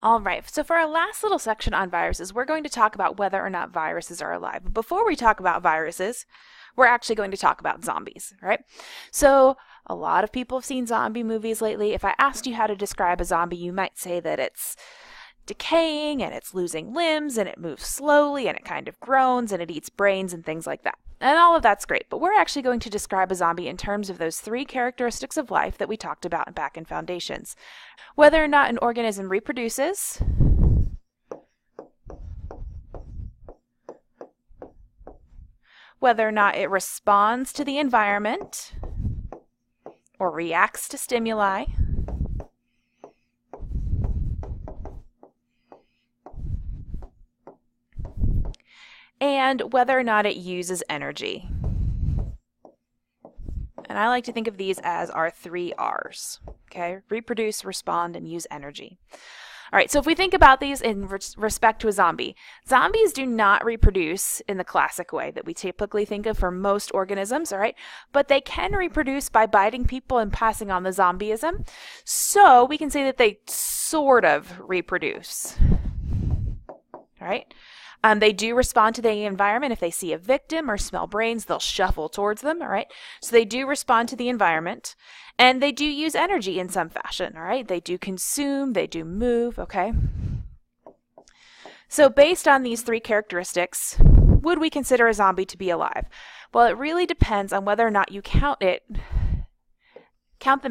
All right, so for our last little section on viruses, we're going to talk about whether or not viruses are alive. But before we talk about viruses, we're actually going to talk about zombies, right? So a lot of people have seen zombie movies lately. If I asked you how to describe a zombie, you might say that it's decaying and it's losing limbs and it moves slowly and it kind of groans and it eats brains and things like that. And all of that's great, but we're actually going to describe a zombie in terms of those three characteristics of life that we talked about back in Foundations. Whether or not an organism reproduces, whether or not it responds to the environment or reacts to stimuli, and whether or not it uses energy. And I like to think of these as our 3 R's, okay? Reproduce, respond, and use energy. All right, so if we think about these in respect to a zombie, zombies do not reproduce in the classic way that we typically think of for most organisms, all right? But they can reproduce by biting people and passing on the zombieism. So we can say that they sort of reproduce, all right? They do respond to the environment. If they see a victim or smell brains, they'll shuffle towards them, all right? So they do respond to the environment, and they do use energy in some fashion, all right? They do consume, they do move, okay? So based on these 3 characteristics, would we consider a zombie to be alive? Well, it really depends on whether or not you count them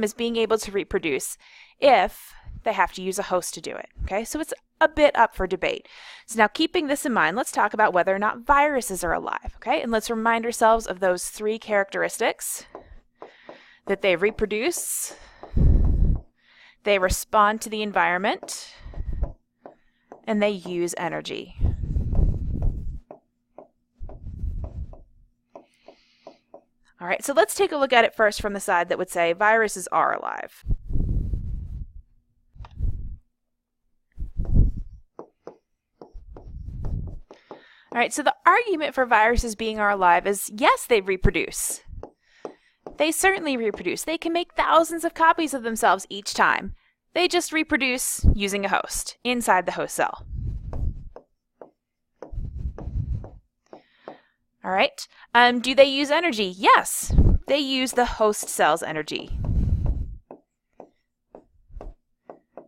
as being able to reproduce if they have to use a host to do it, okay? So it's a bit up for debate. So now keeping this in mind, let's talk about whether or not viruses are alive, okay? And let's remind ourselves of those 3 characteristics: that they reproduce, they respond to the environment, and they use energy. All right, so let's take a look at it first from the side that would say viruses are alive. All right, so the argument for viruses being alive is, yes, they reproduce. They certainly reproduce. They can make thousands of copies of themselves each time. They just reproduce using a host inside the host cell. All right, do they use energy? Yes, they use the host cell's energy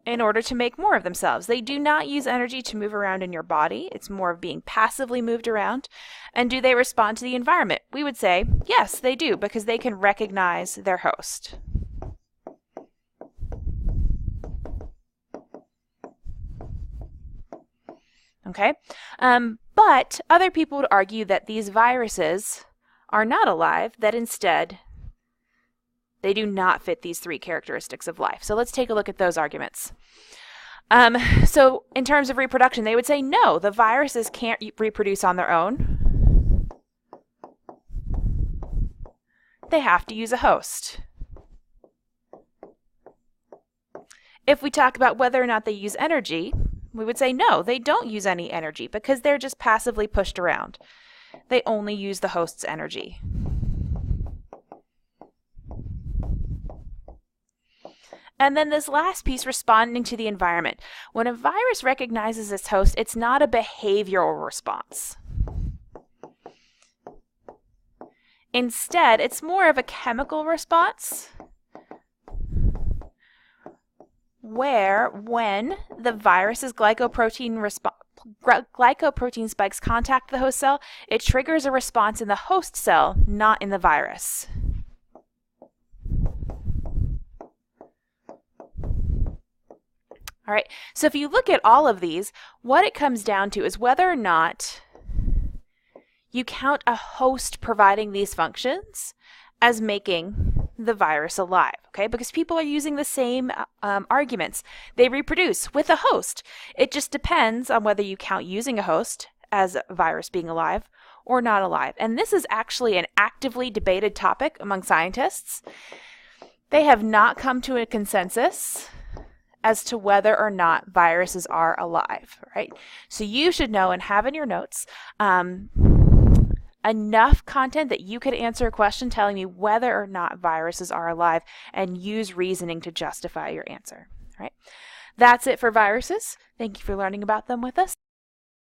in order to make more of themselves. They do not use energy to move around in your body. It's more of being passively moved around. And do they respond to the environment? We would say, yes, they do, because they can recognize their host. Okay? But other people would argue that these viruses are not alive, that instead they do not fit these 3 characteristics of life. So let's take a look at those arguments. So in terms of reproduction, they would say, no, the viruses can't reproduce on their own. They have to use a host. If we talk about whether or not they use energy, we would say, no, they don't use any energy because they're just passively pushed around. They only use the host's energy. And then this last piece, responding to the environment. When a virus recognizes its host, it's not a behavioral response. Instead, it's more of a chemical response where when the virus's glycoprotein spikes contact the host cell, it triggers a response in the host cell, not in the virus. All right, so if you look at all of these, what it comes down to is whether or not you count a host providing these functions as making the virus alive, okay? Because people are using the same arguments. They reproduce with a host. It just depends on whether you count using a host as a virus being alive or not alive. And this is actually an actively debated topic among scientists. They have not come to a consensus as to whether or not viruses are alive, right? So you should know and have in your notes enough content that you could answer a question telling me whether or not viruses are alive and use reasoning to justify your answer, right? That's it for viruses. Thank you for learning about them with us.